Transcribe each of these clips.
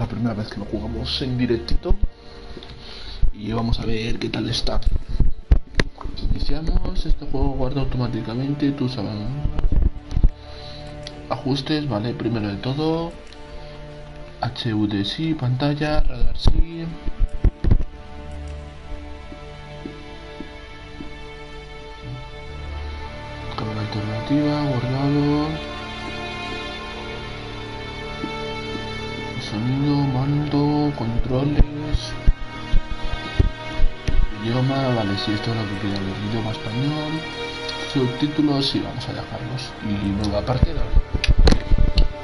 la primera vez que lo jugamos en directito y vamos a ver qué tal está. Iniciamos, este juego guarda automáticamente tus ajustes, vale, primero de todo HUD sí, pantalla, radar sí, cámara alternativa, guardado, sonido, mando, controles, idioma, vale, si esto es lo que quiero ver, idioma español, subtítulos, sí, vamos a dejarlos. Y nueva partida.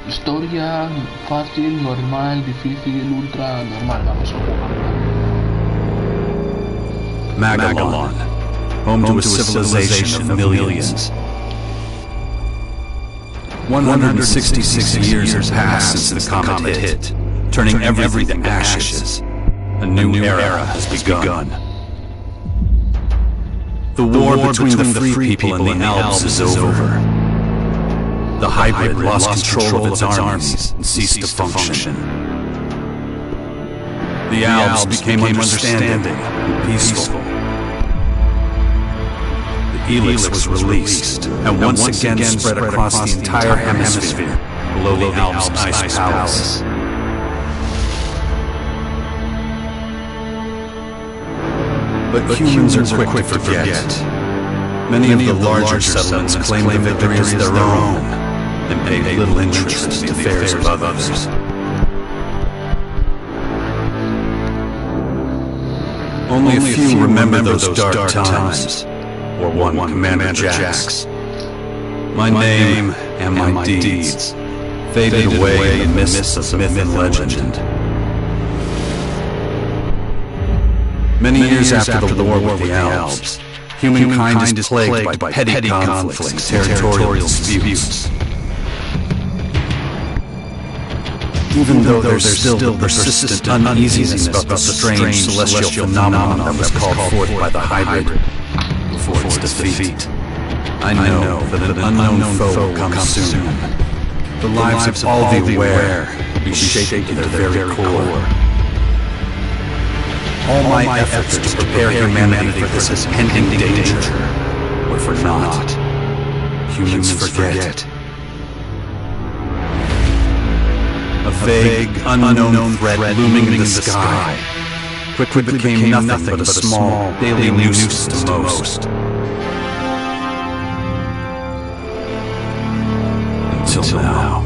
Historia, fácil, normal, difícil, ultra, normal, vamos a jugar. Magalon, home to a civilization of millions. 166 years have passed since the comet hit, turning everything to ashes. A new era has begun. The war between the free people and the elves is over. The hybrid lost control of its armies and ceased to function. The elves became understanding and peaceful. The ELEX was released and once again spread across the entire hemisphere below the elves' ice palace. But humans are quick to forget. Many of the larger settlements claim the victory as their own and pay little interest in the affairs of others. Only a few remember those dark times, or one Commander Jax. My name and my deeds faded away in the mists of myth and legend. Many years after the war with the elves, humankind is plagued by petty conflicts and territorial disputes. Even though there's still the persistent uneasiness about the strange celestial phenomenon that was called forth by the hybrid before its defeat, I know that an unknown foe will come soon. The lives of all the aware will be shaken to their very core. All my efforts to prepare humanity for this impending danger were for naught. Humans forget. A vague, unknown threat looming in the sky quickly became nothing but a small, daily nuisance to most. Until now.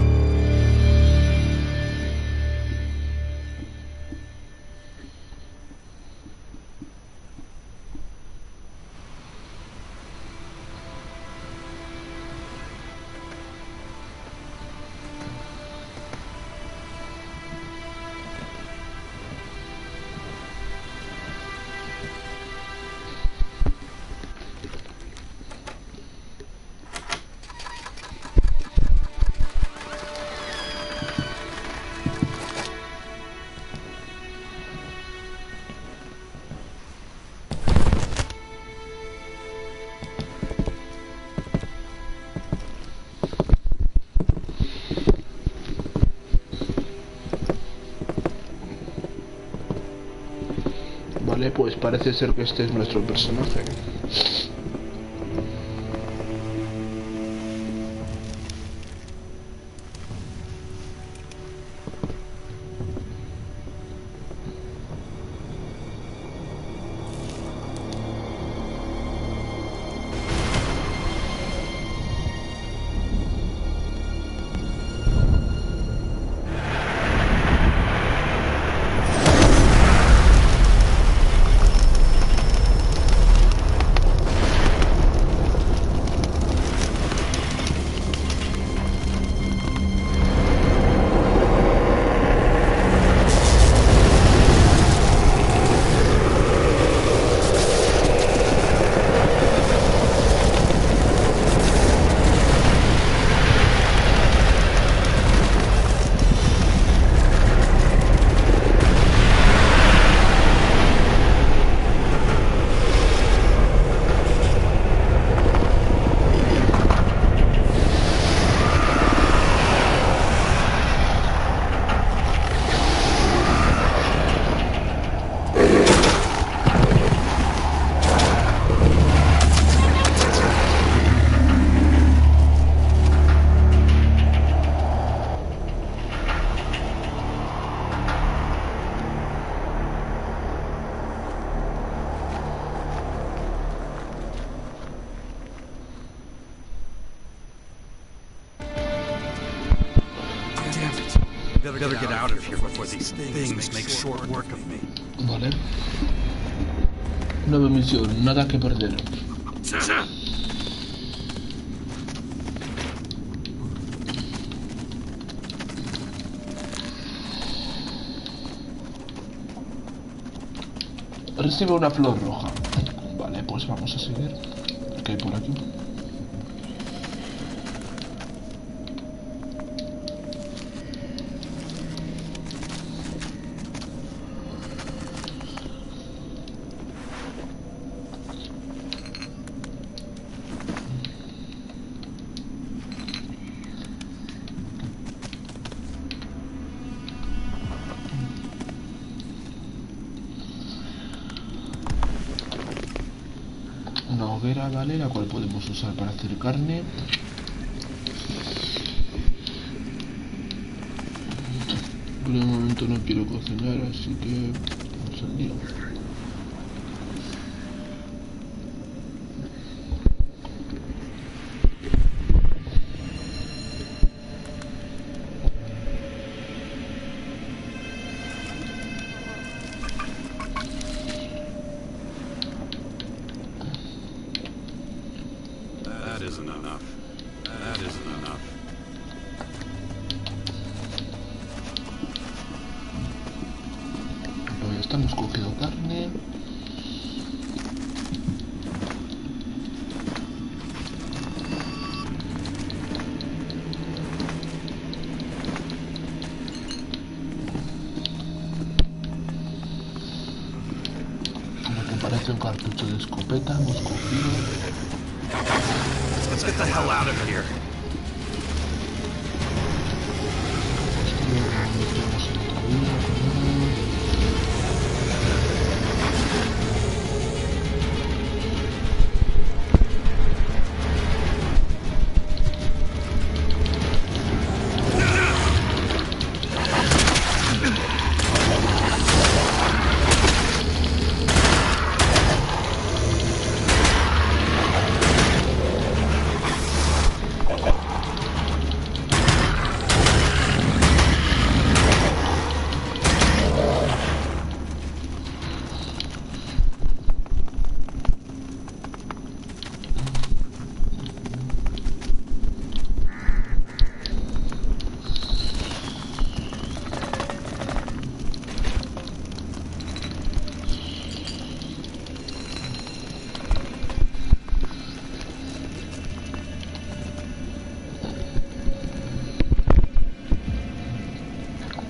Vale, pues parece ser que este es nuestro personaje. better get out of here before these things make short work of me. Vale. Nueva misión, nada que perder. Recibe una flor roja. Vale, pues vamos a seguir. ¿Qué hay por aquí? Una hoguera, vale, la cual podemos usar para hacer carne. Por el momento no quiero cocinar, así que vamos al lío. That isn't enough. That isn't enough. Pues ya estamos cogiendo carne. Lo que parece un cartucho de escopeta hemos cogido. Let's get the hell out of here.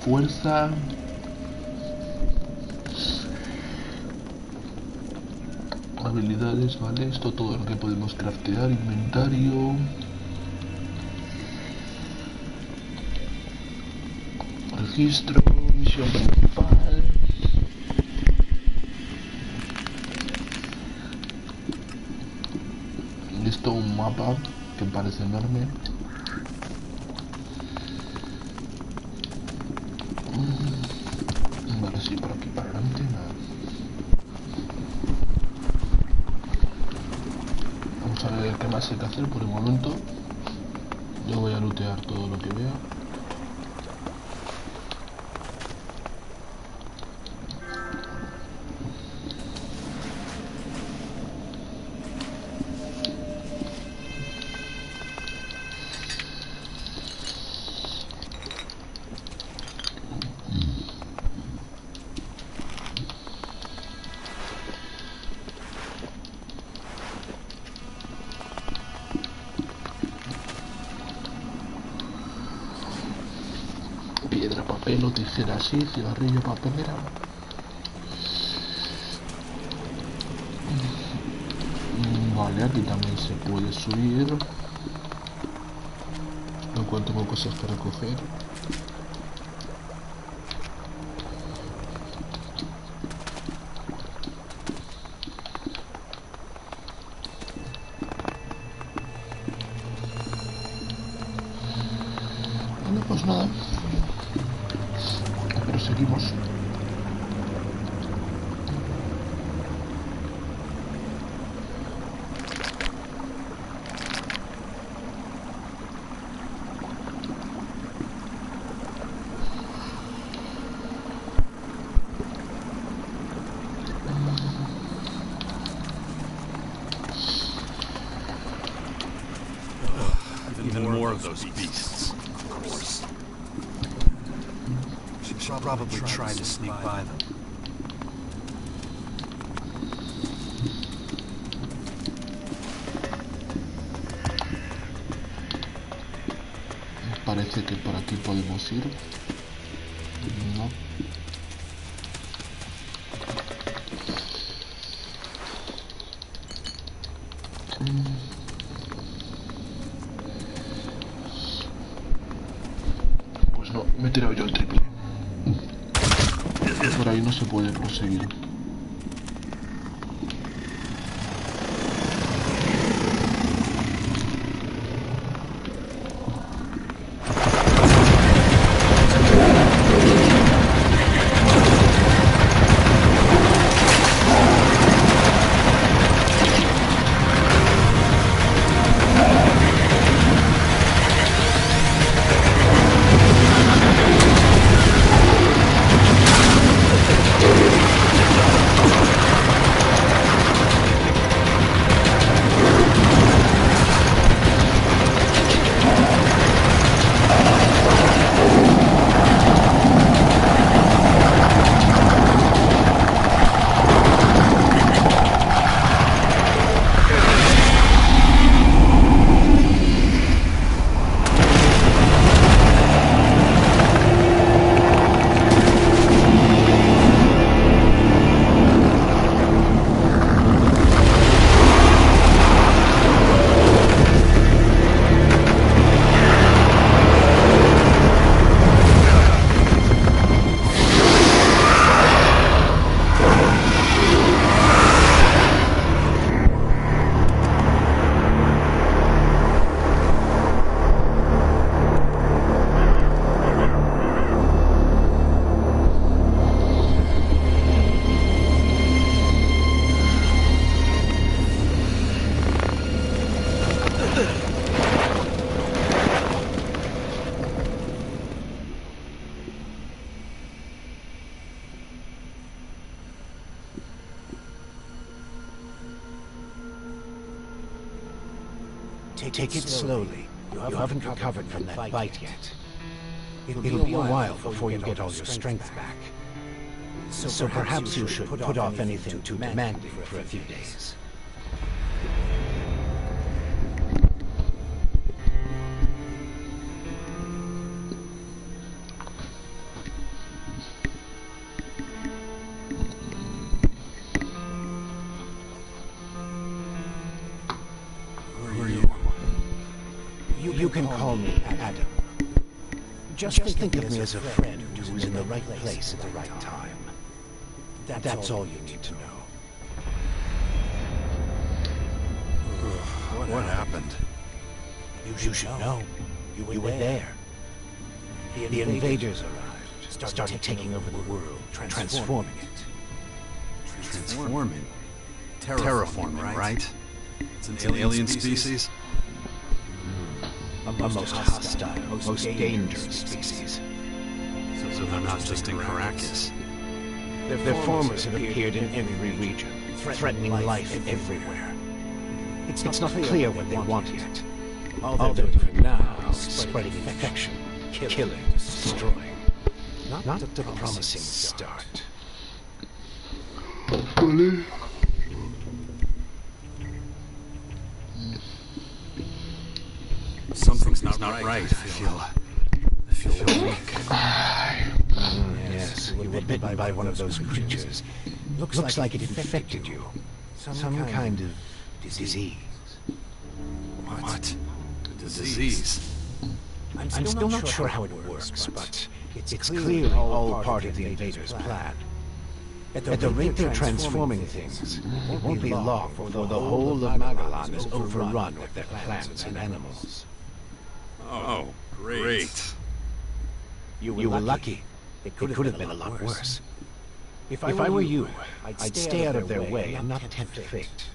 Fuerza. Habilidades, vale, esto todo lo que podemos craftear, inventario. Registro, misión principal. Listo, un mapa que parece enorme. Vale, sí, por aquí para adelante, nada. Vamos a ver qué más hay que hacer por el momento. Yo voy a lootear todo lo que vea. Piedra, papel o tijera, sí, cigarrillo, papelera. Vale, aquí también se puede subir. Lo cual tengo cosas para coger. Bueno, pues nada. Proseguimos. those beasts. Of course. Should probably try to sneak by them. Parece que por aquí podemos ir. No. Pues no, me he tirado yo el triple. Por ahí no se puede proseguir. Take it slowly. You haven't recovered from that bite yet. It'll be a while before you get all your strength back. So perhaps you should put off anything too demanding for a few days. You can call me Adam. Just think of me as a friend who was in the right place at the right time. That's all you need to know. What happened? You should know. You were there. The invaders arrived, started taking over the world, transforming it. Transforming? Terraforming, right? It's an alien species? A most hostile, most dangerous species. So they're not just in Caracas. Their formers have appeared in every region, threatening life everywhere. It's not clear what they want yet. All they're doing now is spreading infection, killing, destroying. Not a promising start. Something's not right. I feel weak. Yes, you were bitten by one of those creatures. Looks like it infected you. Some kind of disease. What? A disease? I'm still not sure how it works, but it's clearly all part of the invaders' plan. At the rate they're transforming things, it won't be long before the whole of Magalan is overrun with their plants and animals. Oh, great. You were lucky. It could have been a lot worse. If I were you, I'd stay out of their way and not tempt fate.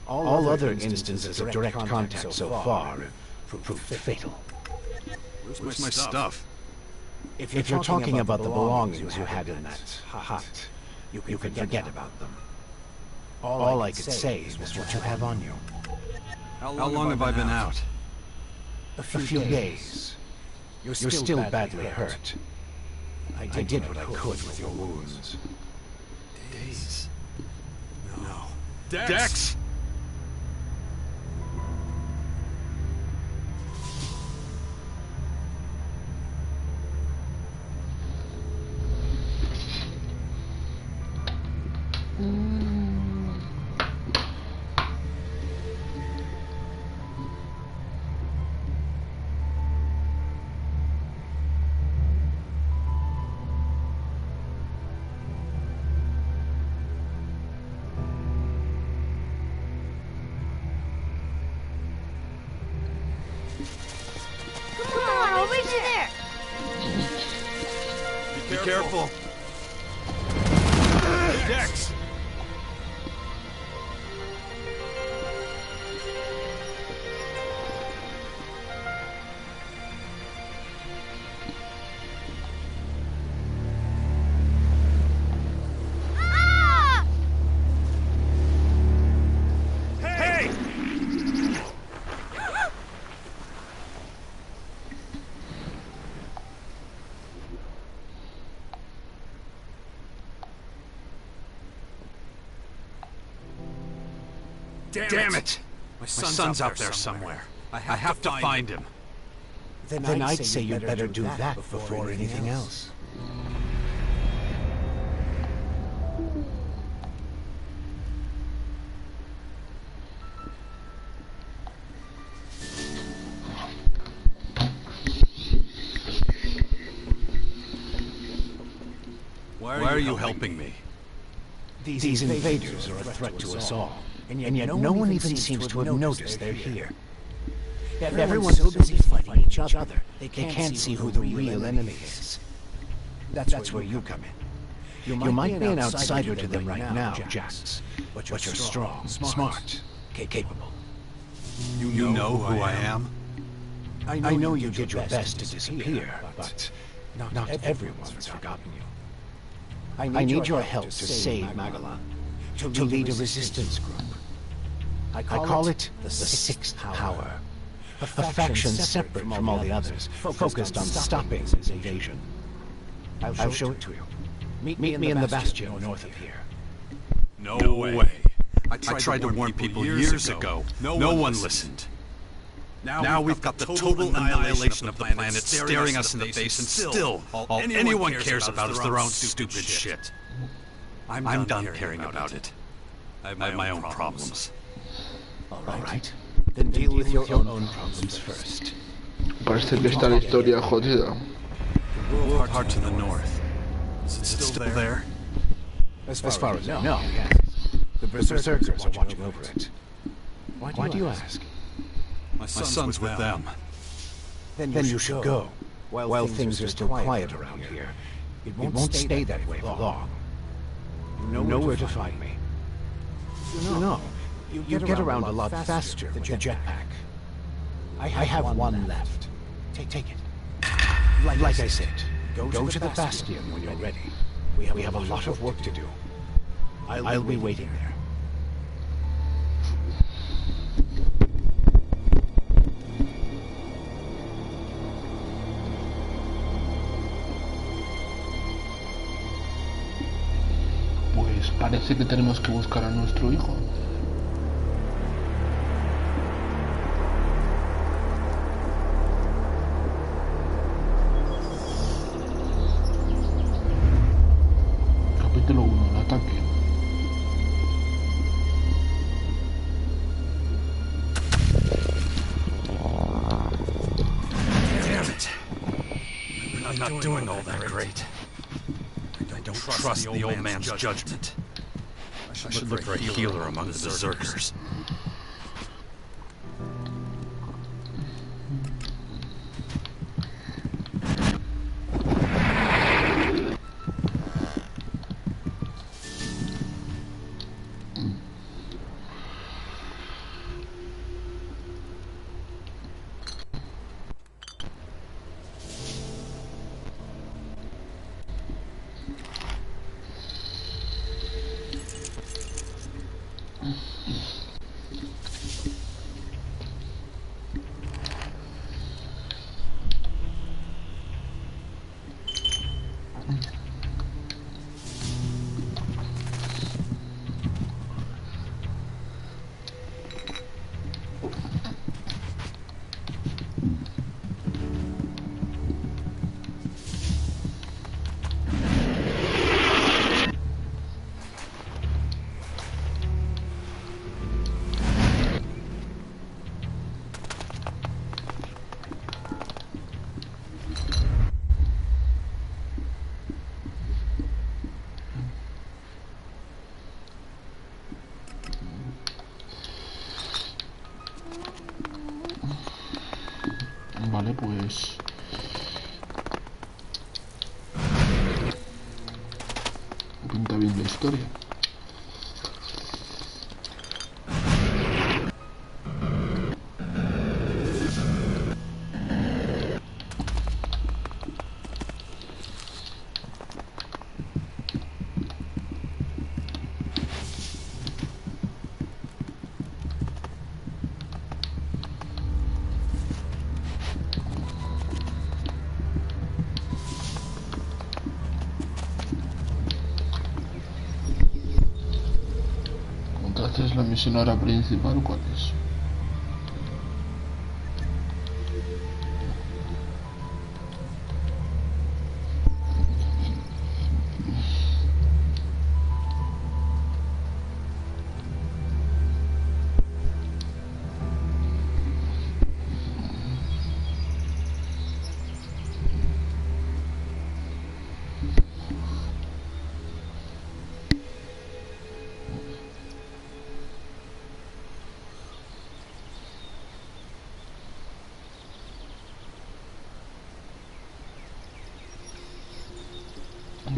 All other instances of direct contact so far have proved fatal. Where's my stuff? If you're talking about the belongings you had in that hut, you can forget about them. All I could say is what you have on you. How long have I been out? A few days. You're still badly hurt. I did what I could with your wounds. Days? No. Dex! Be careful. Dex! Hey! Damn it! My son's out there somewhere. I have to find him. Then I'd say you better do that before anything else. Why are you helping me? These invaders are a threat to us all, and yet no one even seems to have noticed they're here. Everyone's so busy fighting each other, they can't see who the real enemy is. That's where you come in. You might be an outsider to them right now, Jax, but you're strong, smart, capable. You know who I am? I know you did your best to disappear, but not everyone's forgotten you. I need your help to save Magellan, to lead a resistance group. I call it the Sixth Power, a faction separate from all the others, focused on stopping his invasion. I'll show it to you. Meet me in the Bastion north of here. No way. I tried to warn people years ago. No one listened. Now we've got the total annihilation of the planet staring us in the face, and still, all anyone cares about is their own stupid shit. I'm done caring about it. I have my own problems. All right. Then deal with your own problems first. Parece que está la historia jodida. The world part to the north. Is it still there? As far as I know, yes. The Berserkers are watching over it. Why do you ask? My son's with them. Then you should go. While things are still quiet around here, it won't stay that way for long. You know where to find me. You know, you get around a lot faster with the jetpack. I have one left. Take it. Like I said, go to the Bastion when you're ready. We have a lot of work to do. I'll be waiting there. Pues parece que tenemos que buscar a nuestro hijo. Capítulo 1, el ataque. Damn it! I'm not doing all that great. I don't trust the old man's judgment. I should look for a healer among the berserkers. pinta bien la historia. Entonces la misión ahora principal, ¿cuál es?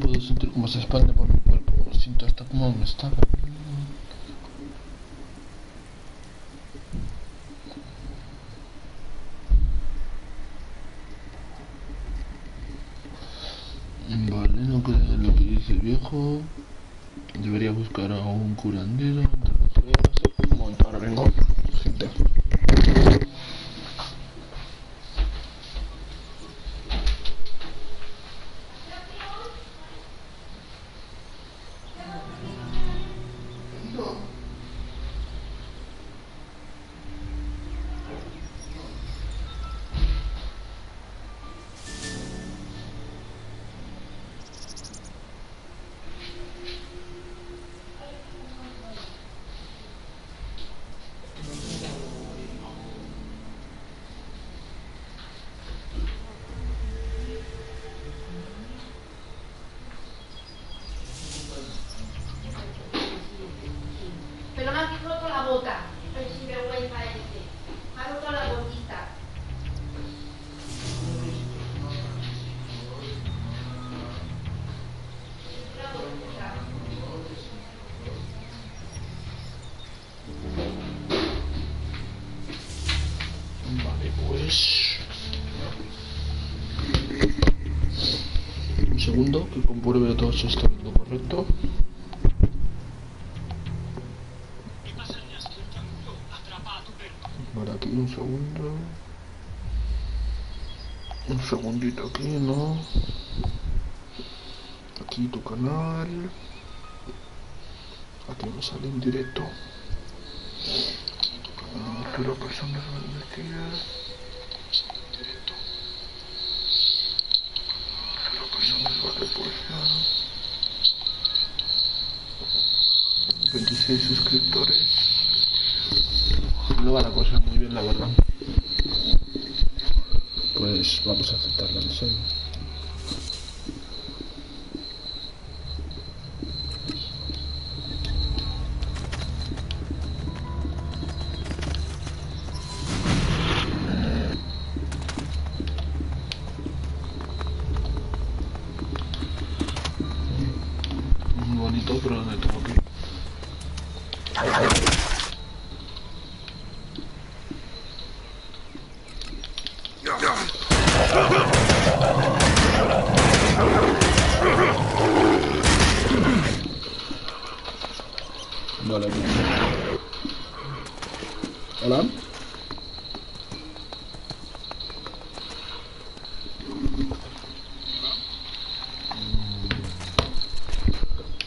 Puedo sentir cómo se expande por mi cuerpo, siento hasta cómo me está. Vale, no creo en lo que dice el viejo. Debería buscar a un curandero entre las pruebas. Un momento, ahora vengo, gente. Pero me has roto la bota. El sinvergüenza ese. Me ha roto la botita. La botita. Vale, pues... un segundo, que compruebe que todo se está viendo correcto. Vale, aquí un segundo. Un segundito aquí, ¿no? Aquí tu canal. Aquí me sale en directo. Aquí tu canal. 0 personas bendecidas. 0 personas, vale, pues nada. 26 suscriptores. No va la cosa muy bien, la verdad. Pues vamos a aceptar la misión. Muy bonito, pero ¿dónde tengo que ir? Vale. Hola.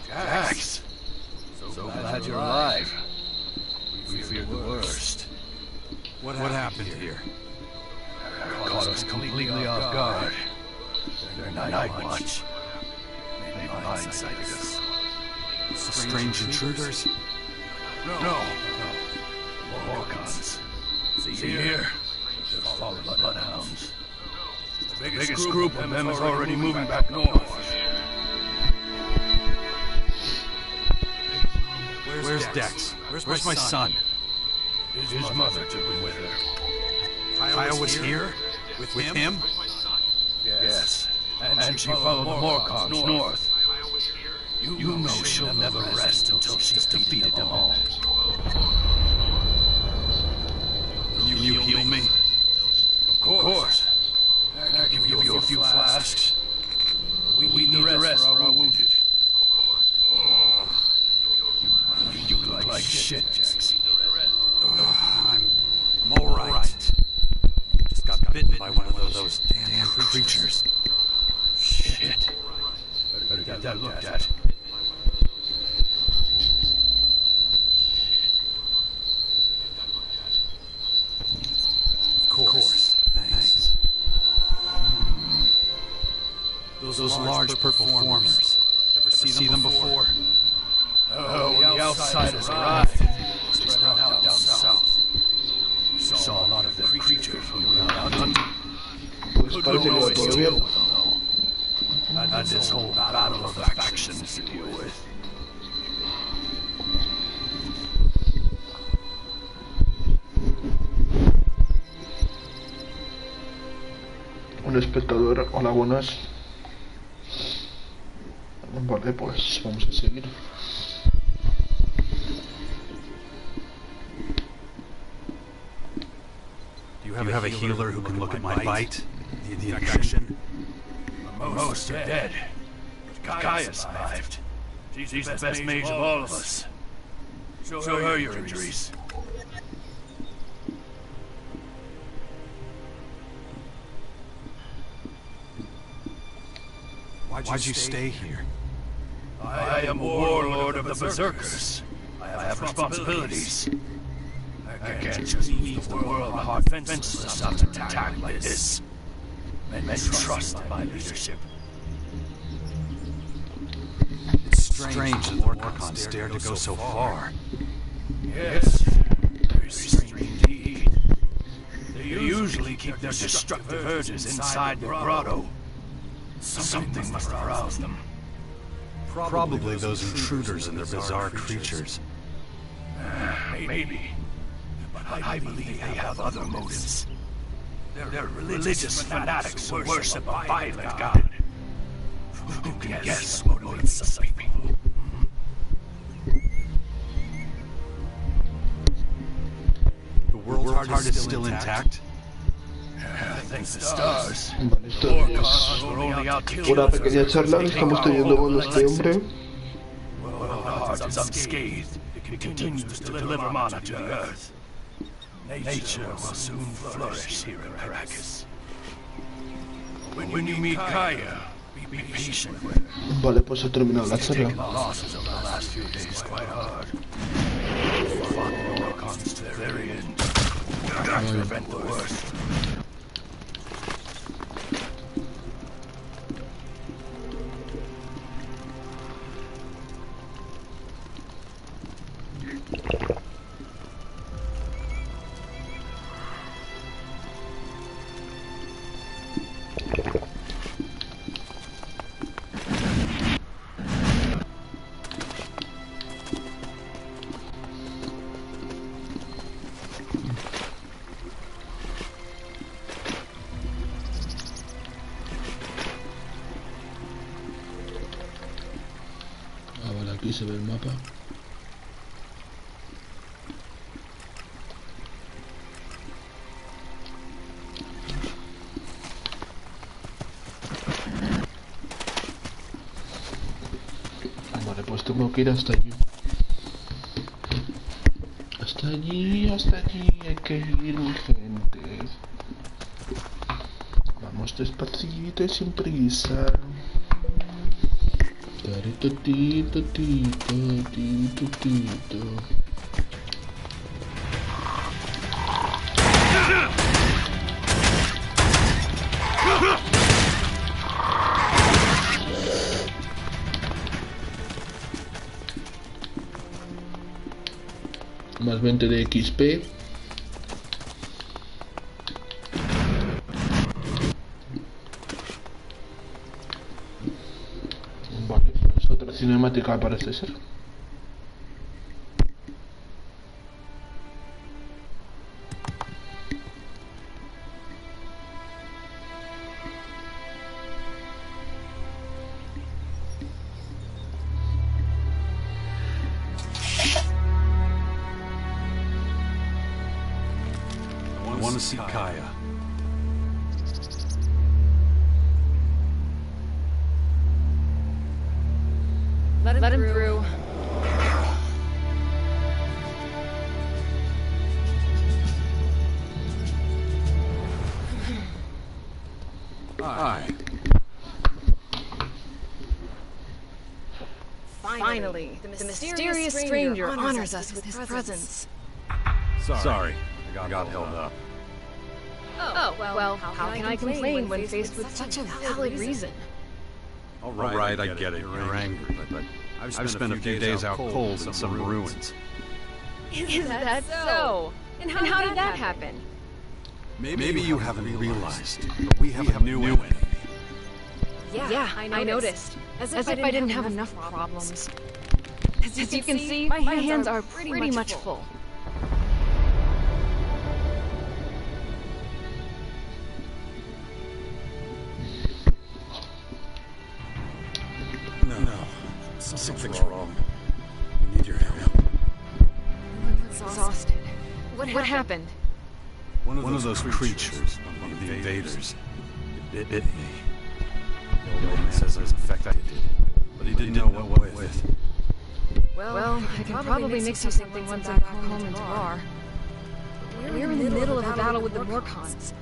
Jax! So glad you're alive. We feared the worst. What happened here? Caught us completely off guard. Their night watch. They blindsided us. Strange intruders? No. Walk-ons. See here? They're followed by bloodhounds. The biggest group of them is already moving back north. Where's Dex? Where's my son? His mother took him with her. Kyle was here? With him? Yes. And she followed the Morcons north. You know the rest until she's defeated them all. Can you heal me? Of course. I can give you a few flasks. We need the rest for our wounded. You look like shit, Jax. I'm alright. Just got bitten by one of those damn creatures. Shit. Better get that looked at. Of course. Thanks. Those large purple formers. Ever see them before? Oh, when the outsiders arrived, spread out down south. We saw a lot of their creatures when we were out hunting. Pues parece que va todo bien. Had this whole battle of factions to deal with. Un espectador, hola, buenas. Vale, pues vamos a seguir. Do you have a healer who can look at my bite? The infection? Most are dead. But Gaia survived. She's the best mage of all of us. Show her your injuries. Why'd you stay here? I am a warlord of the Berserkers. I have responsibilities. I can't just leave the world defenseless after an attack like this. Men trust my leadership. It's strange that Lord Archons dared to go so far. Yes, very strange indeed. They usually keep their destructive urges inside their grotto. Something must arouse them. Probably those intruders and their bizarre creatures. Maybe. But I believe they have other motives. They're religious fanatics who worship a violent god. Who can guess what motivates some people? The world's heart is still intact? Thanks to stars. Vale, esto es una pequeña charla que estamos teniendo con este hombre. Unscathed, it continues to deliver mana to the earth. Nature will soon flourish here in Caracas. When you meet Gaia, be patient with her. Vale, pues ha terminado la charla. The losses of the last few days quite hard. Fought the Orcons to the very end. Got to prevent the worst. Aquí se ve el mapa. Vale, pues tengo que ir hasta allí. Hasta allí hay que ir, mi gente. Vamos despacito y sin prisa. Tito, tito, tito, tito, tito. Más 20 de XP. Vale, pues otra cinemática parece ser. see Kaya. Let him through. Hi. Finally, the mysterious stranger honors us with his presence. Sorry, I got held up. Oh, well, how can I complain when faced with such a valid reason? All right, I get it. You're angry, but I've spent a few days out cold in some ruins. Is that so? And how did that happen? Maybe you haven't realized, but we have a new enemy. Yeah, I noticed. As if I didn't have enough problems. As you can see, my hands are pretty much full. No. Something's wrong. We need your help. I'm exhausted. What happened? One of those creatures, one of the invaders, it bit me. The old man says I was infected, but he didn't know what with. Well, I can probably mix you something once I'm back home in Tarar. We're in the middle of a battle with the Morcons.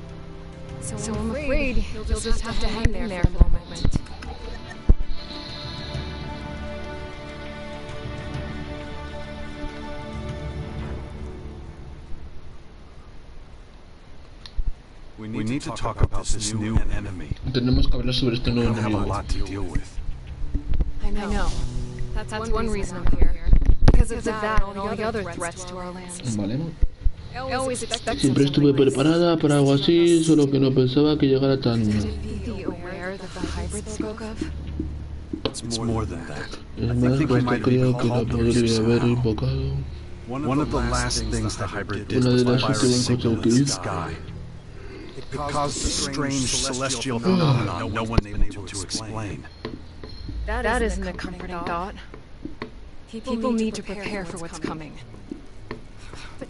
So I'm afraid you'll just have to hang there for a moment. We need to talk about this new enemy. Tenemos que hablar sobre este nuevo We have a enemigo. lot to deal with. I know. That's one reason I'm here. Because of that and all the other threats to our lands. Vale. I always expected Siempre estuve preparada para algo así, solo que no pensaba que llegara tan... be aware that the hybrid spoke of. It's more than that. Es más, hasta creo que la podría haber invocado. One of the last things the hybrid did Una was de las fire a últimas signal cosas in que the hizo. sky. It caused a strange celestial phenomenon no one's been able to explain. That isn't a comforting thought. People need to prepare for what's coming.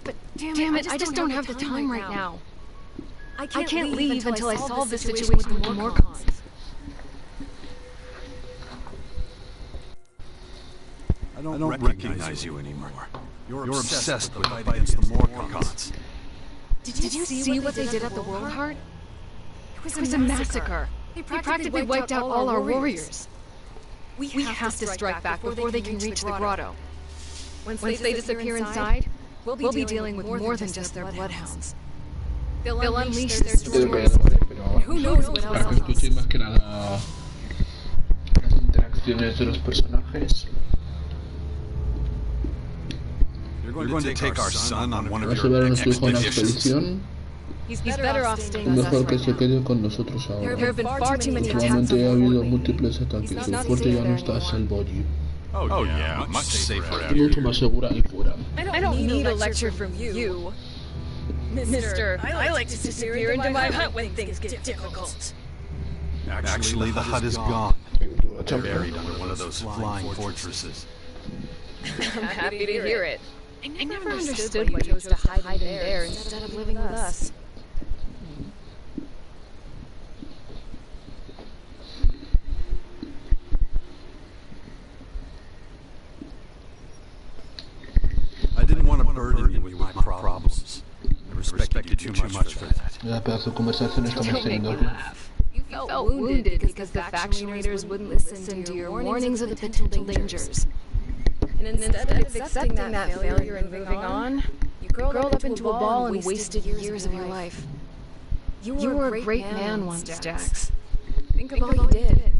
But damn it, I just don't have the time right now. I can't leave until I solve this situation with the Morcons. I don't recognize you anymore. You're obsessed with fighting against the Morcons. Did you see what they did at the World Heart? It was a massacre. They practically wiped out all our warriors. We have to strike back before they can reach the grotto. Once they disappear inside, we'll be dealing with more than just their bloodhounds. They'll unleash their destroyers. Who knows what Para que else? escuchéis más que nada las interacciones de los personajes. You're going to take our son on one Vas of a llevar a your nuestro hijo a una expeditions. expedición. He's better off staying Es with us mejor que right se now. quede con nosotros There ahora. have been far too many attacks on Últimamente ha habido Fort. múltiples ataques. Su fuerte ya no está Salvoji. Oh yeah, much safer out Es mucho más segura ahí fuera. I don't need a lecture from you. Mister, I like to disappear into my hut when things get difficult. Actually, the hut is gone. Champa. Buried under one of those flying fortresses. I'm happy to hear it. I never understood why you chose to hide in there instead of living with us. I didn't want to burden you with my problems. I respect you too much for that. La pedazo de conversación estamos Don't make me teniendo. laugh. You felt wounded because the faction leaders wouldn't listen to your warnings of the potential dangers. And instead of accepting that failure and moving on, you curled up into a ball and wasted years of your life. You were a great man once, Jax. Think of all you did.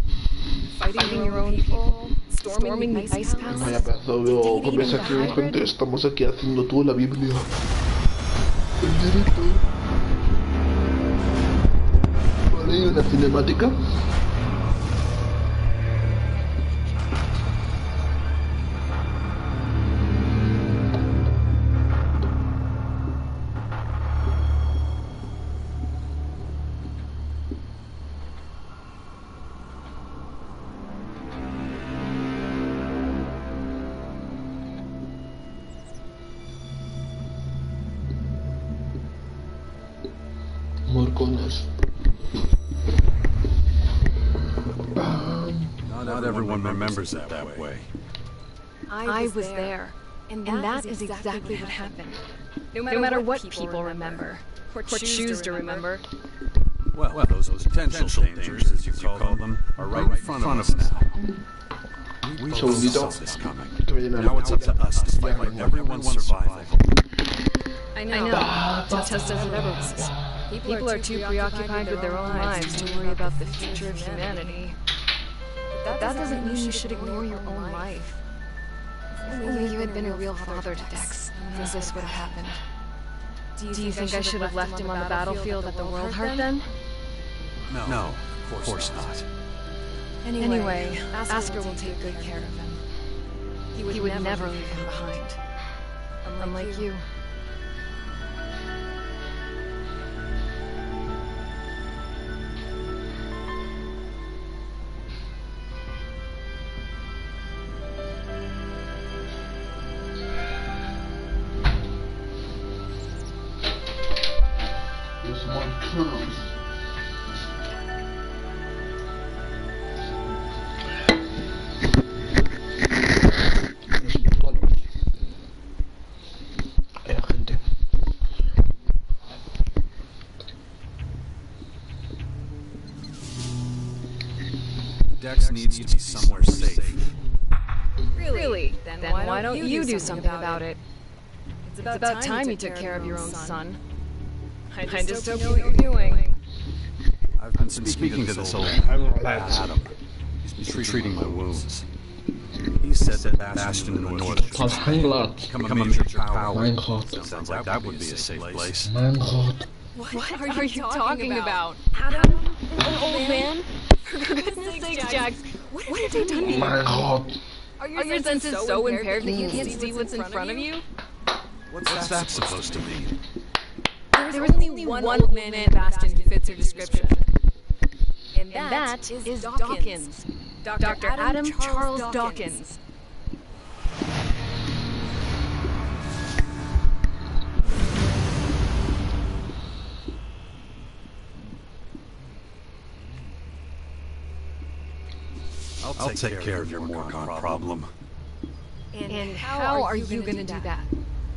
Fighting your own people, storming the Ice Vaya Palace. pedazo de conversación, gente. Estamos aquí haciendo toda la Biblia. En directo. Vale, y una cinemática. tacones. Not everyone remembers it that way. I was there. And that is exactly what happened. No matter what people remember, or choose to remember. Well, those potential dangers, as you call them, are right in front of us now. We saw this coming. Now it's up to us to fight for everyone's survival. I know. Just as it ever was. People are too preoccupied with their own lives to worry about the future of humanity. But that doesn't mean you should ignore your own life. If only you had been a real father to Dex, none of this would have happened. Do you think I should have left him on the battlefield at the World Heart then? No, of course not. Anyway, Asker will take good care of him. He would never leave him behind. Unlike you. There's more curves. Gente. Dex needs to be somewhere safe. Really? Then why don't you do something about it? It's about time you took care of your own son. I just hope you know what you're doing. I've been speaking to this old Adam. He's treating my wounds. He said that Bastion in the north Pas Henglat. become a major power. Mein Gott. Sounds like that would be a safe place. Mein Gott. What are you talking about? Adam? An old man? For goodness sakes, Jax, what have they done to you? Mein Gott. Are your senses so impaired that you can't see what's in front of you? What's that supposed to mean? There's only one old man in Bastion who fits her description. And that is Dawkins. Dr. Adam Charles Dawkins. I'll take care of your Morgon problem. And how are you gonna do that?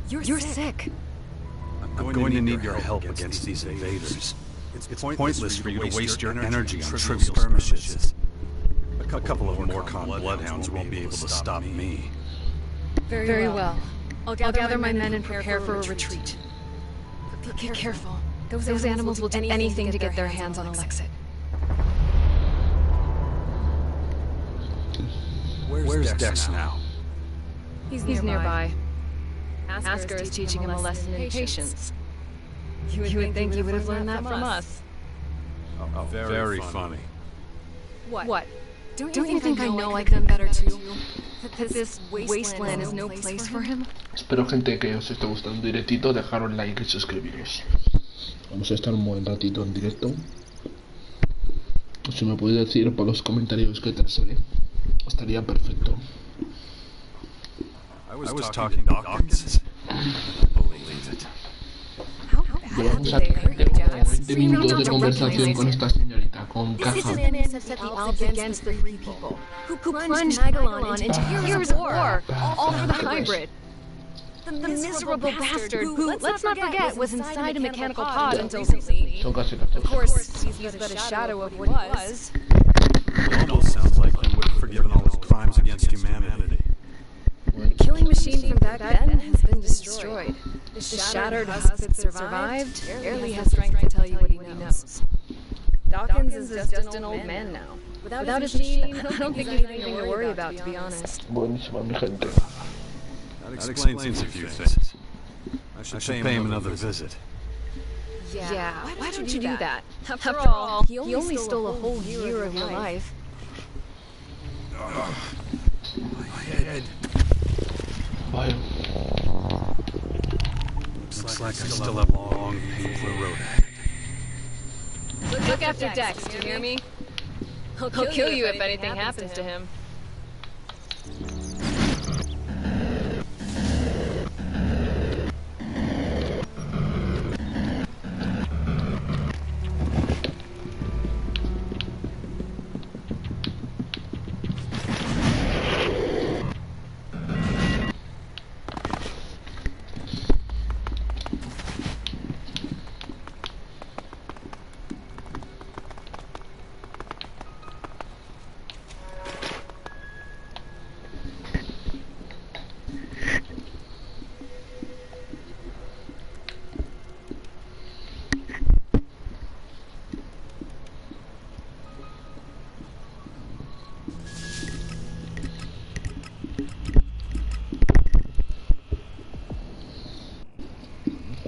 You're sick. I'm going to need your help against these invaders. It's pointless for you to waste your energy on trivial skirmishes. A couple of Morgon bloodhounds won't be able to stop me. Very well. I'll gather my men and prepare for a retreat. But be careful. Those animals will do anything to get their hands on Alexit. Where's Dex now? He's nearby. Asker is teaching him a lesson in patience. You would think he would have learned that from us. Oh, very funny. What? Don't you think I know like them better too? That this wasteland is no place for him? Espero, gente, que os esté gustando el directito, dejaros like y suscribiros. Vamos a estar un buen ratito en directo. Si me podéis decir por los comentarios qué tal se ve, estaría perfecto. I was talking to Dawkins. Believe it. Llevamos a 20 minutos de conversación con esta señorita, con Caja. Against the free people who plunged Magellan into years of war, all for the hybrid. The miserable bastard who, let's not forget, was inside a mechanical pod until recently. Of course, he's but a shadow of what he was. It almost sounds like he would have forgiven all his crimes against humanity. The killing machine from back then has been destroyed. The shattered husk that survived barely has strength to tell you what he knows. Dawkins is just an old man now. Without his machine, I don't think he's anything to worry about, to be honest. Buenísima, mi gente. That explains a few things. I should pay him another visit. Yeah, why don't you do that? After all, he only stole a whole year of your life. My head. Bye. Looks like I still have a long, painful road ahead. Look after Dex, do you hear me? He'll kill you if anything happens to him.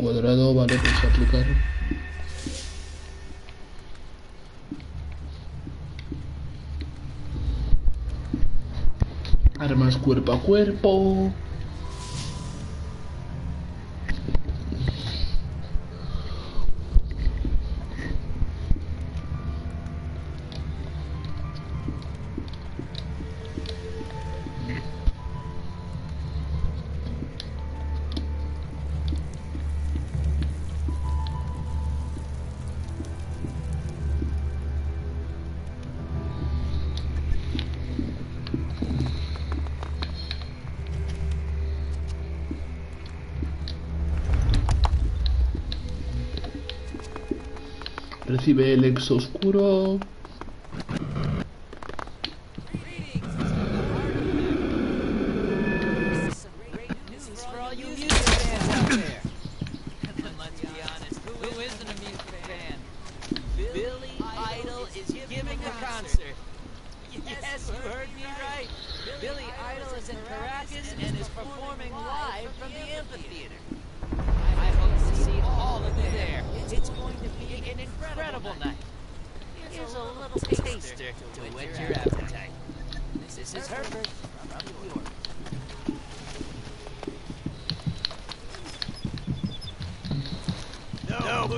cuadrado, vale, pues aplicar. Armas cuerpo a cuerpo. Recibe el ex oscuro.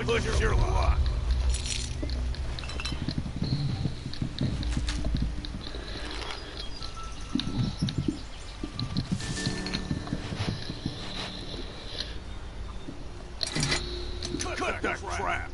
Push your luck. Cut that crap.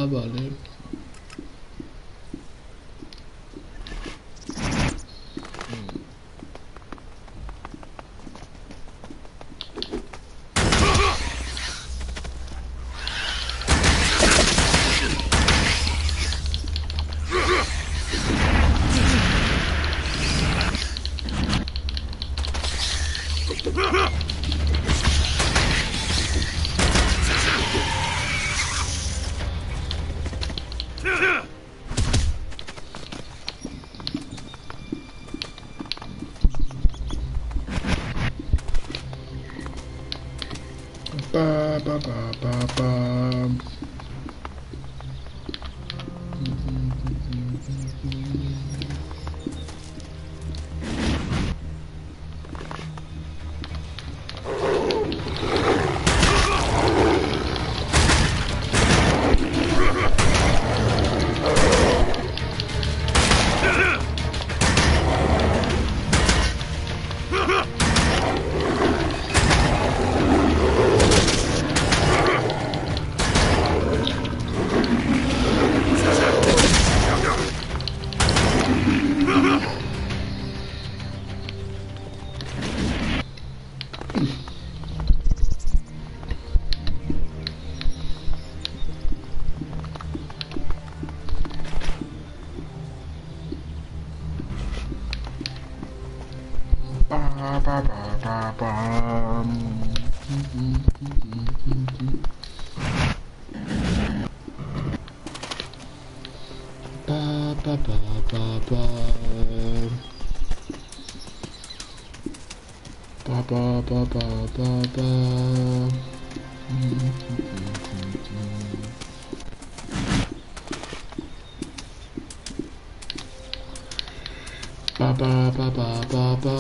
Vale. Pa, pa, pa, pa. Pa, pa, pa, pa, pa. Pa, pa, pa, pa, pa, pa. Pa, pa, pa, pa, pa, pa.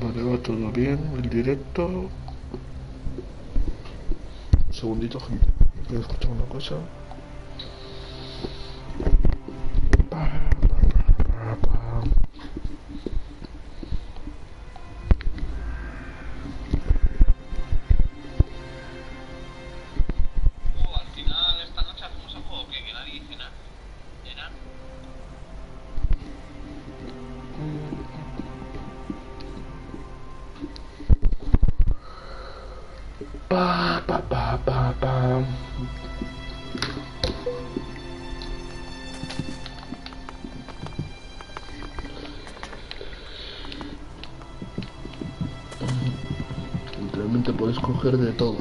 Vale, va todo bien, el directo. Un segundito, gente. Voy a escuchar una cosa. Pa, pa, pa, pa, pa. te puedes coger de todo.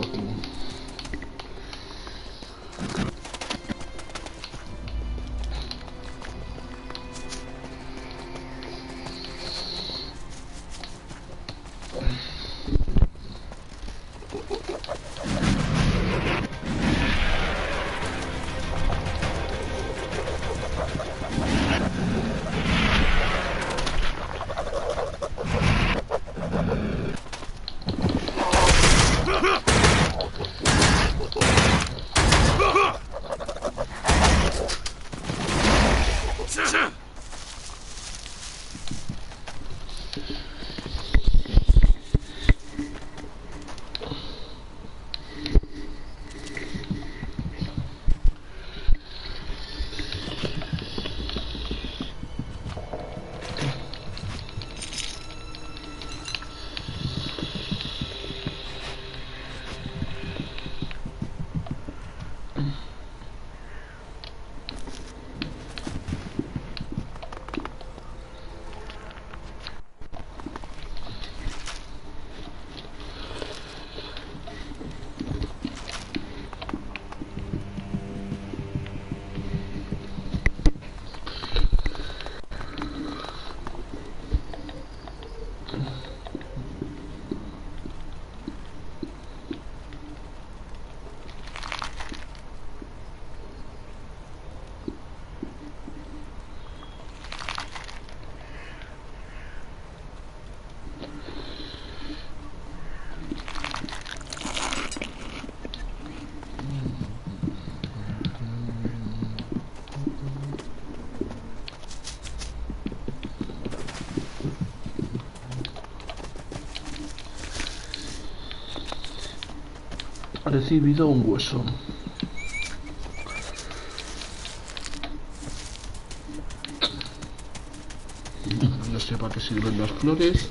Ha recibido un hueso. No sé para qué sirven las flores.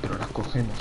Pero las cogemos.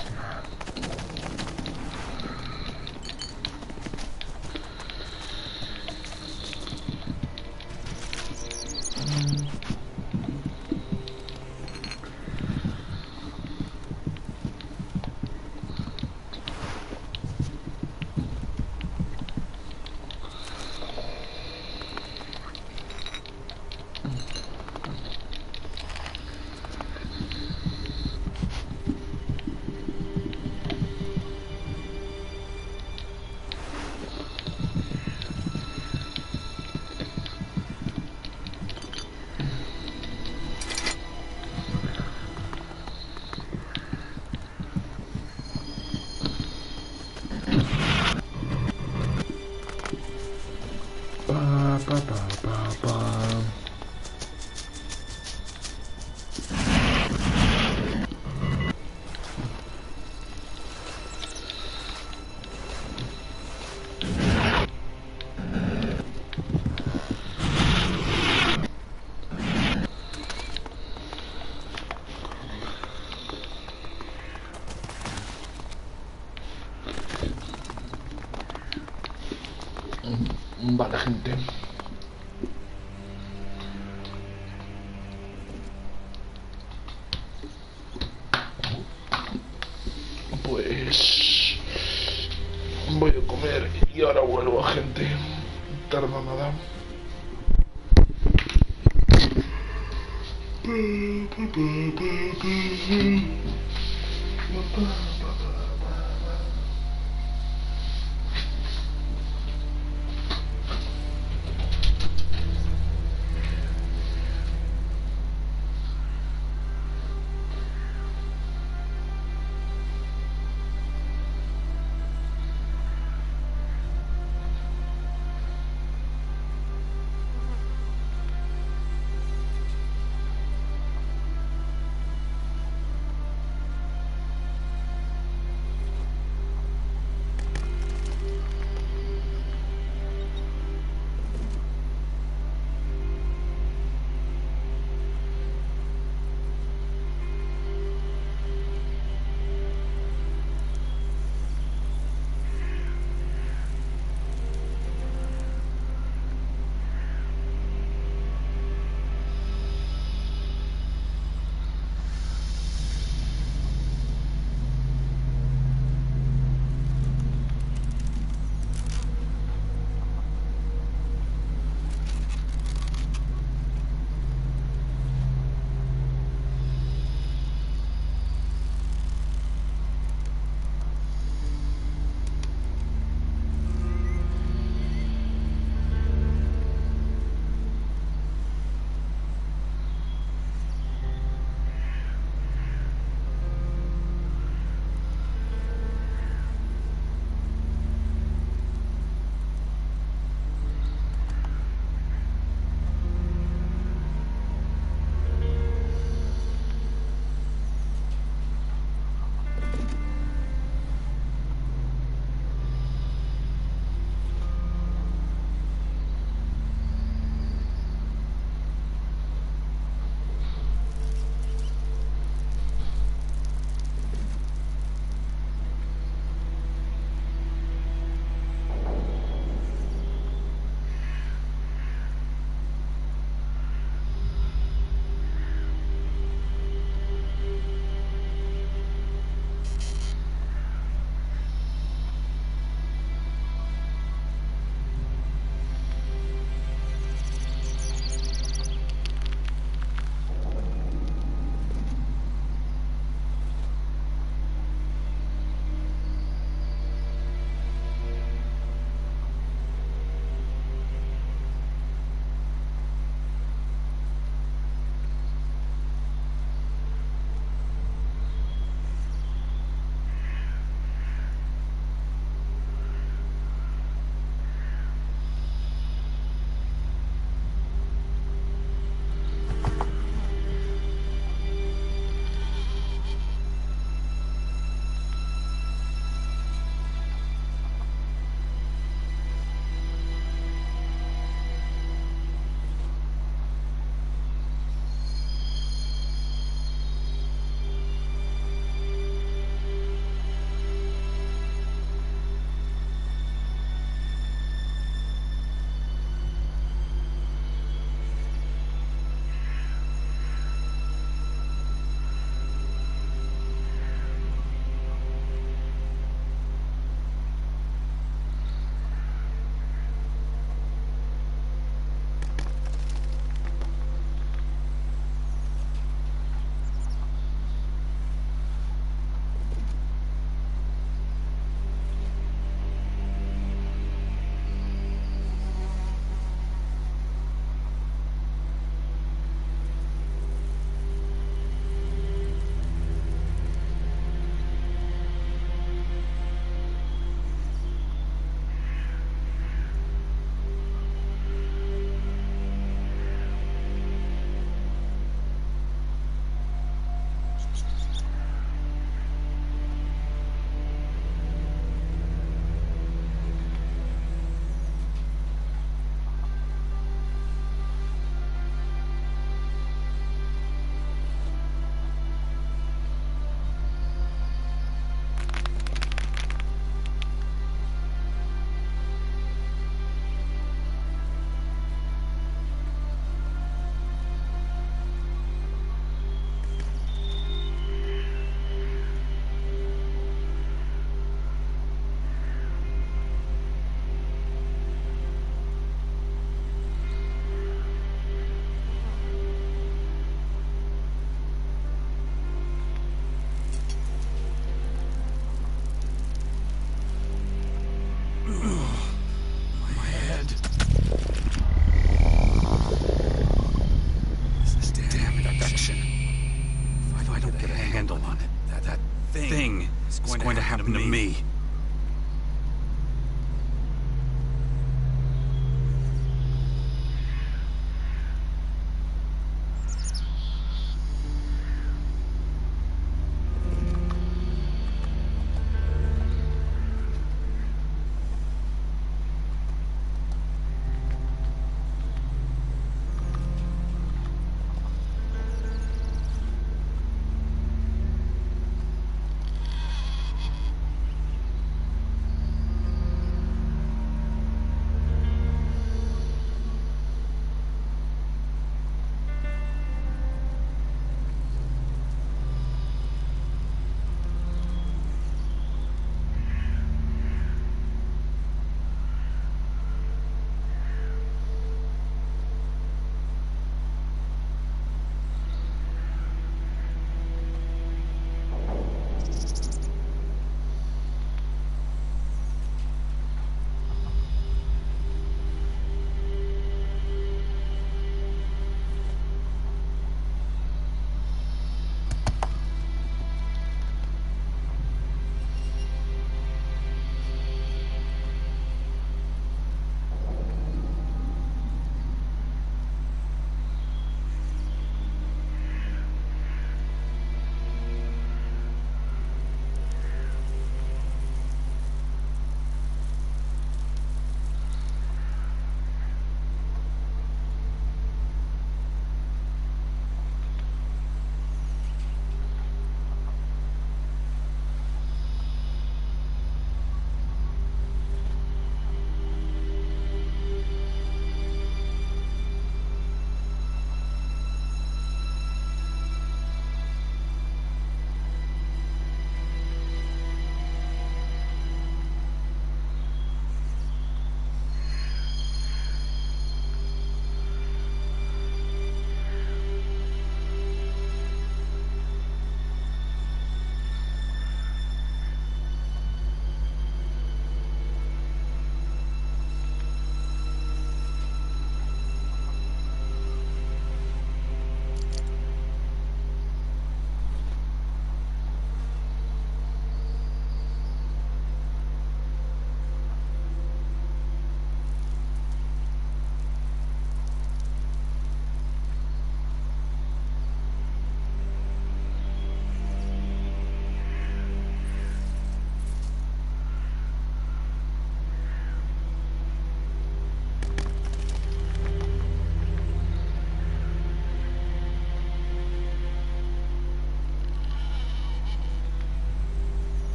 Vale, gente. Pues voy a comer y ahora vuelvo, gente. Tarda nada. It's going to happen to me.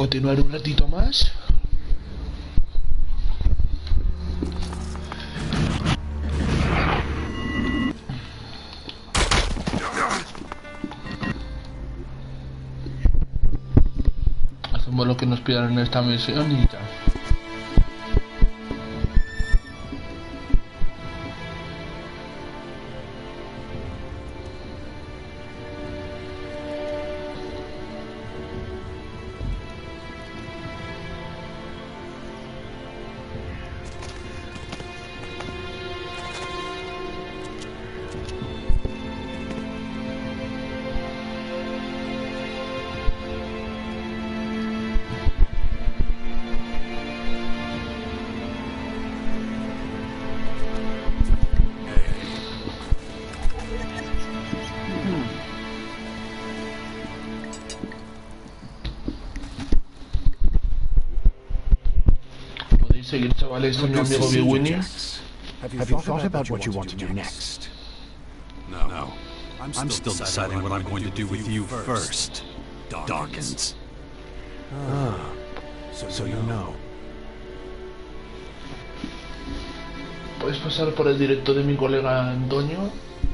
continuar un ratito más. Hacemos lo que nos pidieron en esta misión y ya. Seguir, chavales, con mi amigo Big Winnie. Have you thought about what you want to do next? No. I'm still deciding what I'm going to do with you first, Dawkins. So you know. Puedes pasar por el directo de mi colega Antonio,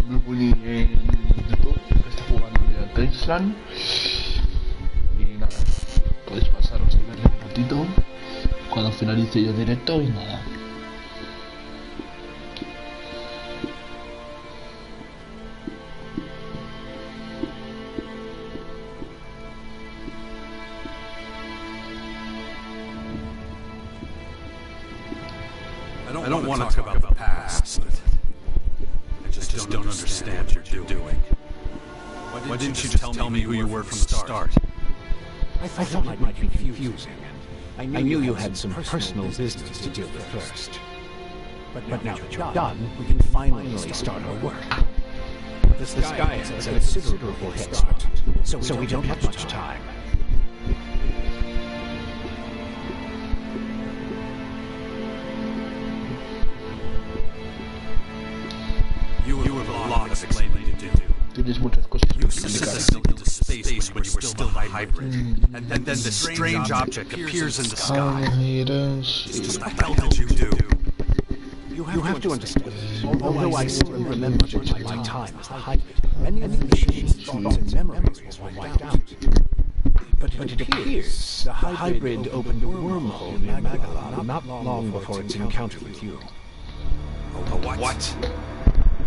Big Winnie en YouTube, que está jugando ya a Texlan. Y nada, podéis pasaros a verle un ratito cuando finalice yo directo y nada. I don't want to talk about the past, but I just don't understand what you're doing. Why didn't you just tell me who you were from the start? I thought it might be confusing. I knew you had some personal business to deal with first. But now that you're done, we can finally start our work. This guy has a considerable head start, so we don't have much time. You have a lot of explaining to do. Tienes muchas cosas que You explicar. sent into space when you were still a hybrid, and then this strange object appears in the sky. What the hell did you do? You have to understand, although I still remember my time as the hybrid, many of the machine's thoughts and memories were wiped out. But it appears the hybrid opened a wormhole in Magalan not long before its encounter with you. A what?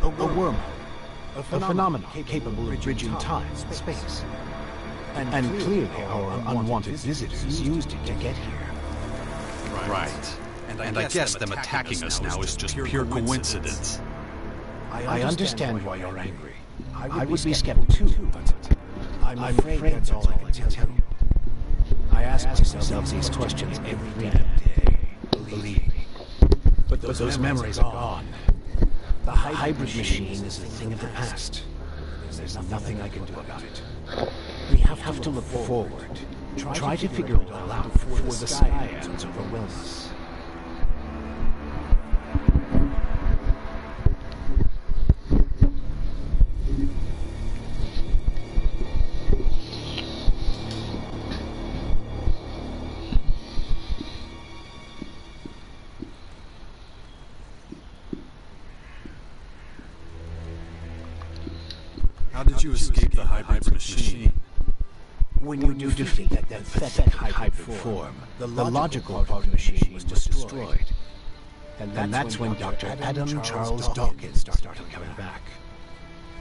A wormhole. A phenomenon capable of bridging time and space. And clearly our unwanted visitors used it to get here. Right. And I guess them attacking us now is just pure coincidence. I understand why you're angry. I would be skeptical too, but I'm afraid that's all I can tell you. I ask myself these questions every damn day, believe me. But those memories are gone. The hybrid machine is a thing of the past. There's nothing I can do about it. We have to look forward. Try to figure it all out before the science overwhelm us. How did you escape the hybrid machine? When you defeat that pathetic hybrid form, the logical part of the machine was destroyed. And that's when Dr. Adam Charles Dawkins started coming back.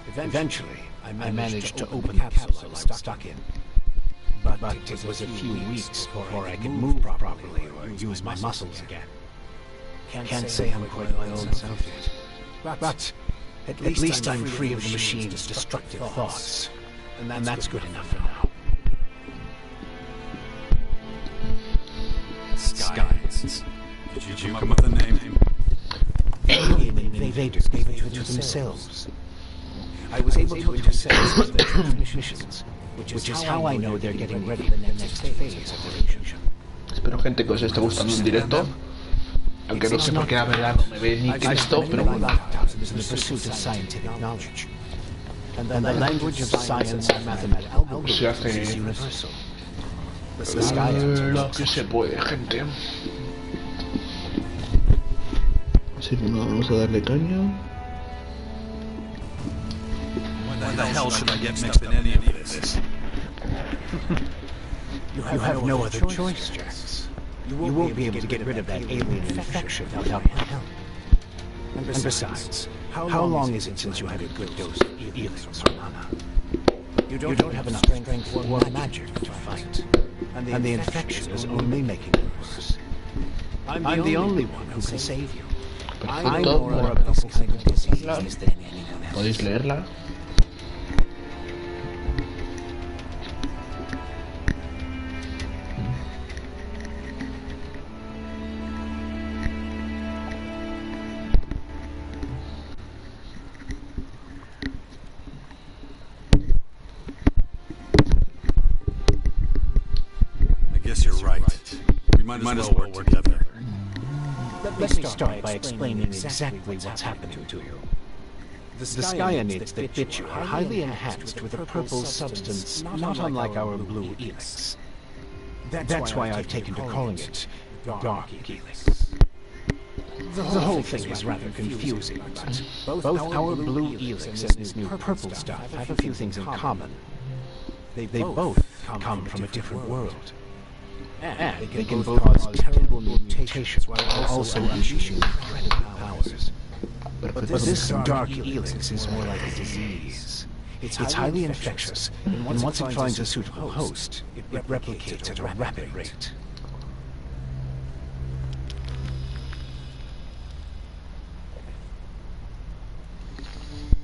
Eventually, I managed to open the capsule I was stuck in. But it was a few weeks before I could move properly or use my muscles again. Can't say I'm quite my old self yet. But at least I'm free of the machine's destructive thoughts. And that's good enough for now. Skies. Did you come up with a name? Alien invaders gave it to themselves. I was able to intercept their transmissions, which is how I know they're getting ready for the next phase of the invasion. Espero, gente, que os esté gustando el directo. Aunque no sé por qué la verdad no me ve ni Cristo, pero bueno. In the pursuit of scientific knowledge. And the language of science and mathematical algorithms is universal. The sky ants are Lo que se puede, gente. Así que no, vamos a darle caña. Why the hell should I get mixed in any of this? You have no other choice, Jax. You won't be able to get rid of that alien infection without my help. And besides, how long is it since you had a good dose of ELEX or mana? You don't have enough strength or magic to fight. And the infection is only making it worse. I'm the only one who can save you. I know more about this kind of disease than anyone else. ¿Podéis leerla? I guess you're right. We might as well work together. Let's start by explaining exactly what's happening to you. The skyanids that bit you are highly enhanced with a purple substance not unlike our blue ELEX. That's why I've taken to calling it Dark ELEX. The whole thing is rather confusing, but both our blue ELEX and this new purple stuff have a few things in common. They both come from a different world. And they can both cause terrible mutations while also unleashing incredible powers. But this Dark ELEX is more like a disease. It's highly infectious, and once it finds a suitable host, it replicates at a rapid rate.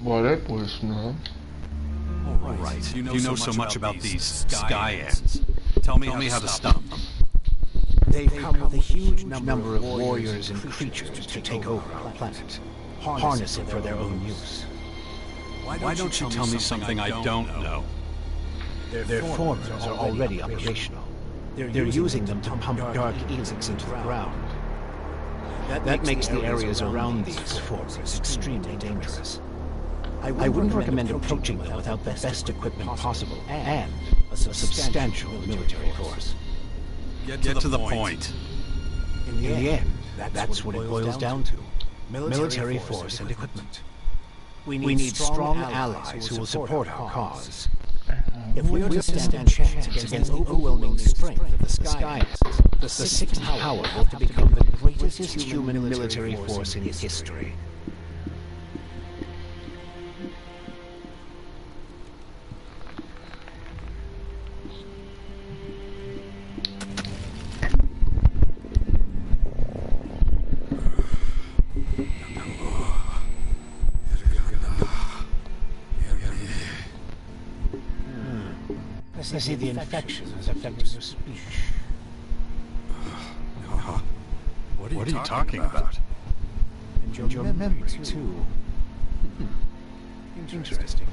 Vale, pues nada. All right. You know so much about these sky ants. Tell me how to stop them. They've come with a huge number of warriors and creatures to take over our planet, harness it for their own use. Why don't you tell me something I don't know? Their formers are already operational. They're using them to pump Dark ELEX into the ground. That makes the areas around these formers extremely dangerous. I wouldn't recommend approaching them without the best equipment possible and a substantial military force. Get to the point. In the end, that's what it boils down to. Military force and equipment. We need strong allies who will support our cause. If we are to stand a chance against the overwhelming strength of the Skyans, the Sixth Power will have to become the greatest human military force in history. I see the infection has affected your speech. What are you talking about? And your memory, too. Interesting.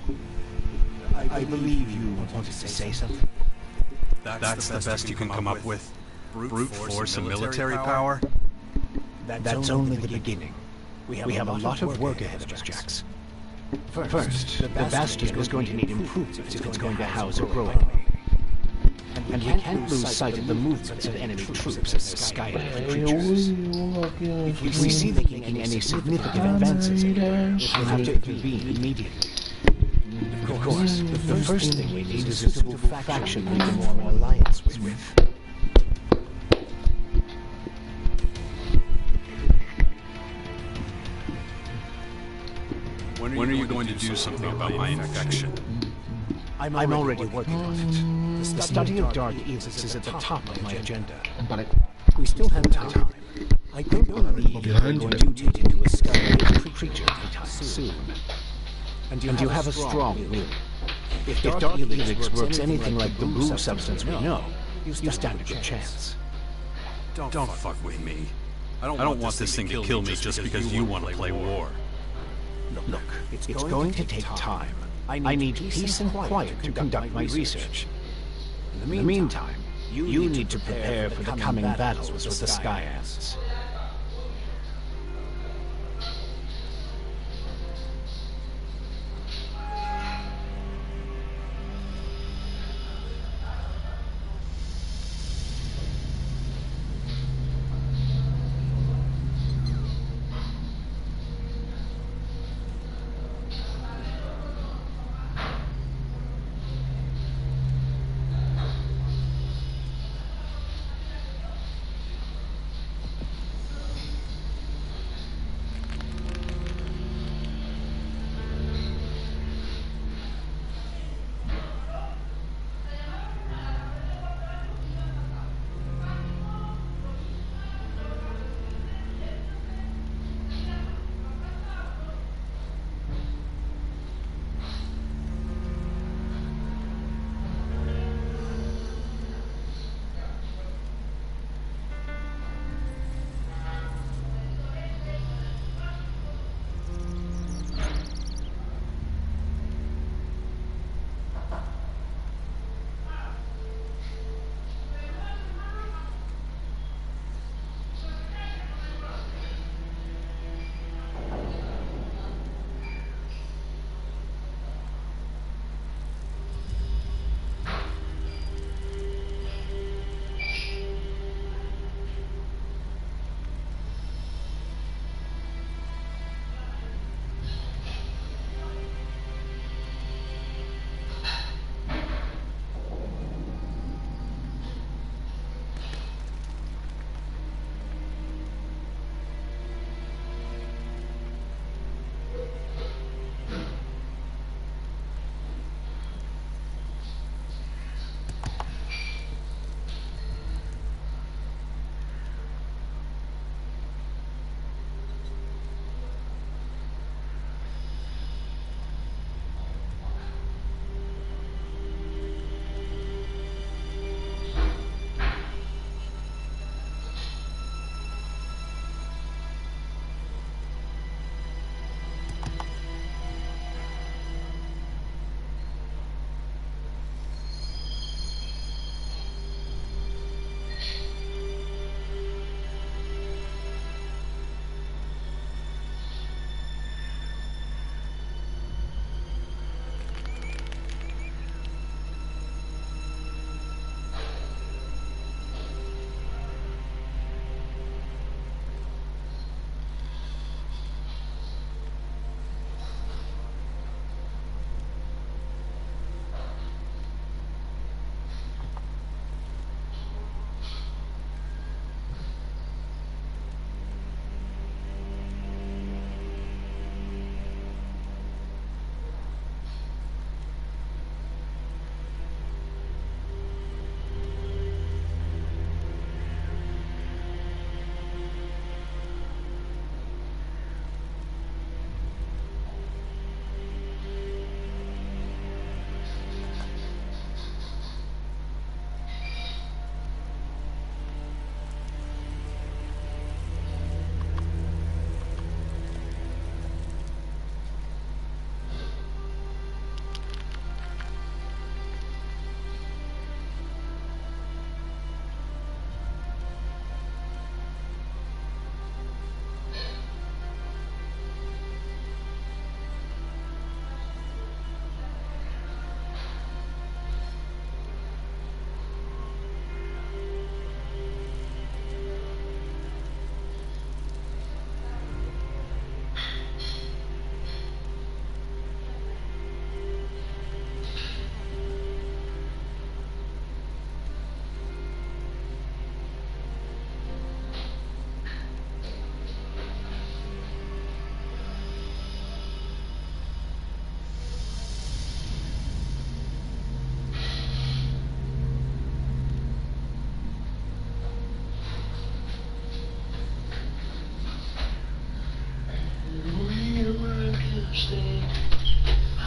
I believe you wanted to say something. That's the best you can come up with? Brute force and military power? That's only the beginning. We have a lot of work ahead of us, Jax. First, the Bastion is going to need improvements if it's going to house a growing army. And we can't lose sight of the movements of enemy troops as sky creatures. If we see them making any significant advances, we'll have to intervene immediately. Of course, the first thing we need is a suitable faction we can form an alliance with. When are you going to do something about my infection? I'm already working on it. The study of Dark ELEX is at the top of my agenda. Vale. We still have time. I don't believe you're going to mutate into a sky creature anytime soon. And you have a strong will. If Dark ELEX works anything like the blue substance we know, you stand a good chance. Don't fuck with me. I don't want this thing to kill me just because you want to play war. Look, it's going to take time. I need peace and quiet to conduct my research. In the meantime, you need to prepare for the coming battles with the Skyans.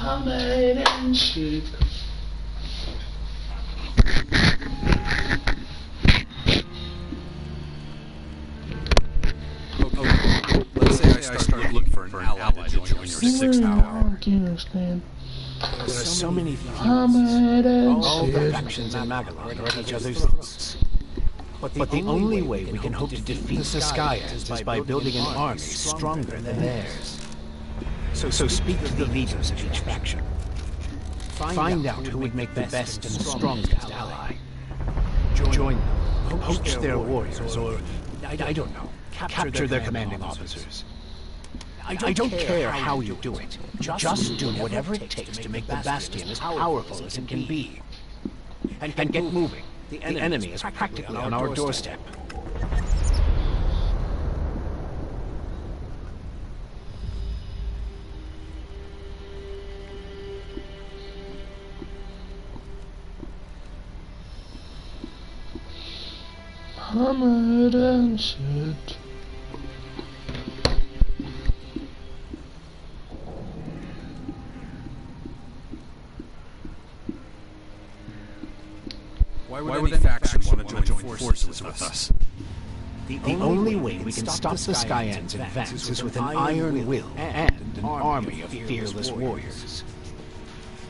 hammered and shit. Let's say I start looking for an ally to join your 6th power. There are so many things. Hammered and All the shit. factions in Magalon are at each other's throats. But the only way we can hope to defeat the Skyans is by building an army stronger than theirs. So speak to the leaders of each faction. Find out who would make the best and strongest ally. Join them, poach their warriors, or, I don't know, capture their commanding officers. I don't care how you do it. Just do whatever it takes to make the Bastion as powerful as it can be. And get moving. The enemy is practically on our doorstep. Hammered and shit. Why would any faction want to join forces with us? The only way we can stop the Skyans' advance is with an iron will and an army of fearless warriors.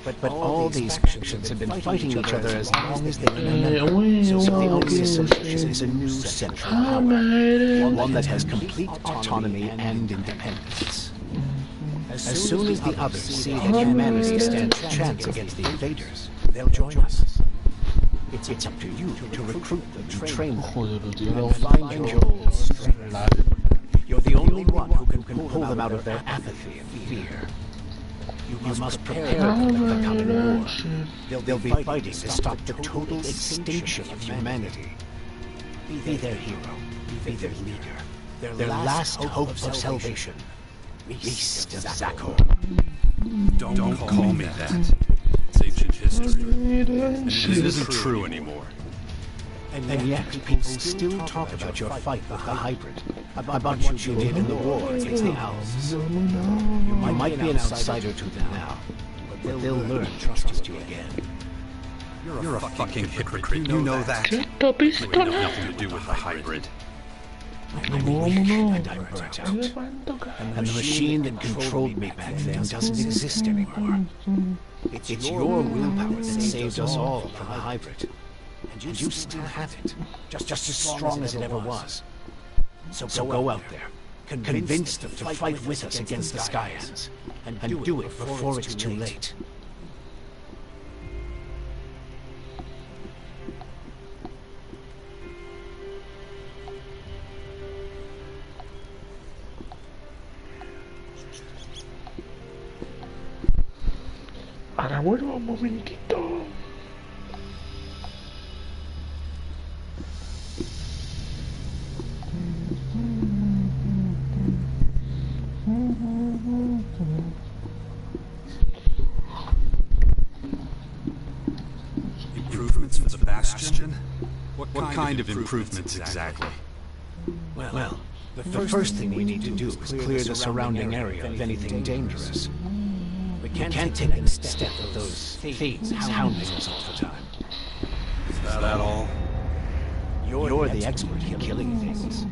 But all these factions have been fighting each other as long as they can remember. So the only solution is a new central power, one that has complete autonomy and independence. As soon as the others see that humanity stands a chance against the invaders, they'll join us. It's up to you to recruit them, train them, and find your strength. You're the only one who can pull them out of their apathy and fear. You must prepare them for the coming war. They'll be fighting to stop the total extinction of humanity. Be their hero. Be their leader. Their last hope of salvation. Mr. Zako. Don't call me that. It's ancient history. And it isn't true anymore. And yet, people still talk about your fight with the hybrid. About what you did in the war against the Owls. You might be an outsider to them now, but they'll learn to trust you again. You're a fucking hypocrite. You know that. You The have pistola. nothing to do with the hybrid. I'm weak and I'm burnt out. And the machine that controlled me back then doesn't exist anymore. It's your willpower that saved us all from the hybrid. And you still have it, just as strong as it ever was. So go out there, convince them to fight with us against the Skyans, and do it before it's too late. Ahora vuelvo un momentito. Improvements for the Bastion? What kind of improvements exactly? Well, the first thing we need to do is clear the surrounding area of anything dangerous. We can't take a step of those thieves hounding us all the time. Is that all? You're the expert in killing things.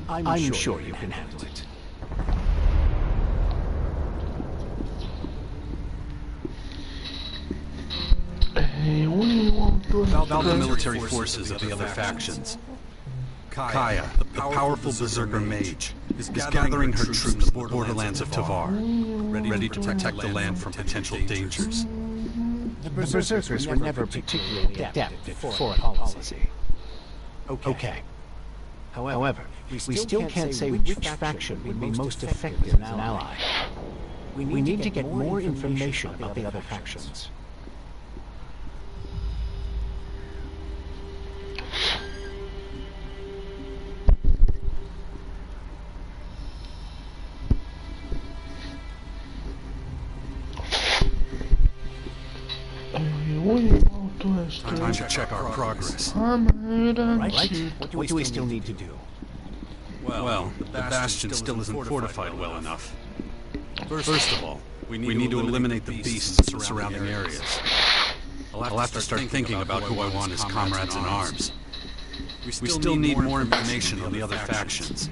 I'm sure you can handle it. We want to About the military forces of the other factions. Kaya, the powerful berserker mage, is gathering her troops in the borderlands of Tavar, ready to protect the land from potential dangers. The berserkers were never particularly adept at foreign policy. Okay. However, we still can't say which faction would be most effective as an ally. We need to get more information about the other factions. Time to check our progress. Hammered and Right? shit. What do we still need to do? Well, the Bastion still isn't fortified well enough. First of all, we need to eliminate the beasts in the surrounding areas. I'll have to start thinking about who I want as comrades in arms. We still need more information on the other factions.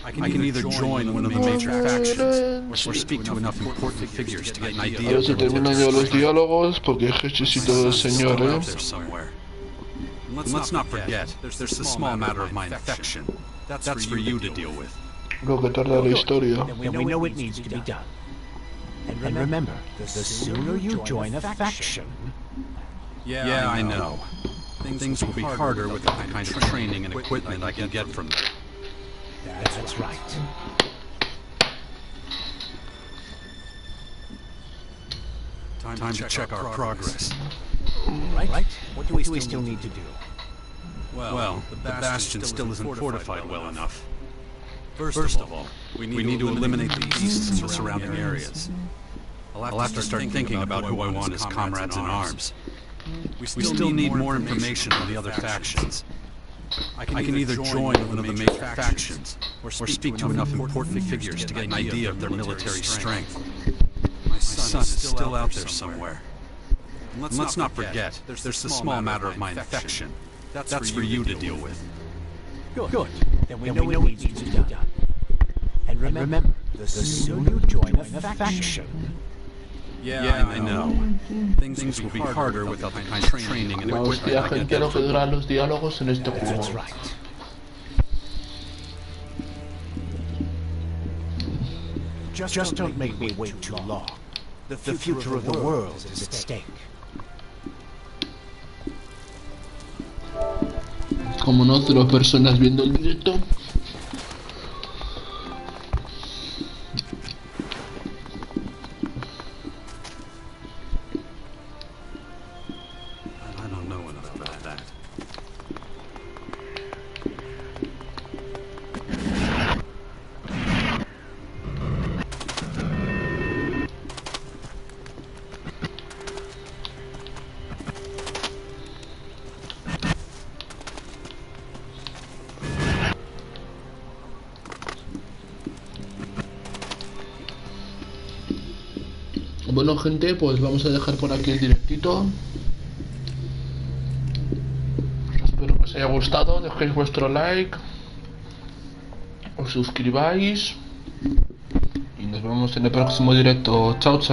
I can either join one of the major factions, or speak to enough important figures to get an A idea ver of si their terminan ya los diálogos, porque es que necesito del señor, out there somewhere. And let's not forget, there's the small matter of my infection. That's for you to deal with. Lo que tarda la historia. Then we know it needs to be done. And remember, the sooner you join a faction... Yeah, I know. Things will be harder with the kind of training and equipment I can get from them. That's right. Time to check our progress. Right? What do we still need to do? Well, the bastion still isn't fortified well enough. First of all, we need to eliminate the beasts in the surrounding areas. I'll have to start thinking about who I want as comrades in arms. We still need more information on the other factions. I can either join one of the major factions, or speak to enough important figures to get an idea of their military strength. My son is still out there somewhere. And let's not forget, there's the small matter of my infection. That's for you to deal with. Good. Then we know it needs to be done. And remember, the sooner you join a faction... Yeah, I know. Things will be harder without the kind of training and La hostia equipment I gente get lo que duran los diálogos en este That's juego. right. Just don't make me wait too long. The future of the world is at stake. Como no, 0 personas viendo el directo. I don't know enough about that. Bueno, gente, pues vamos a dejar por aquí el directito. Espero que os haya gustado, dejéis vuestro like, os suscribáis y nos vemos en el próximo directo. Chao, chao.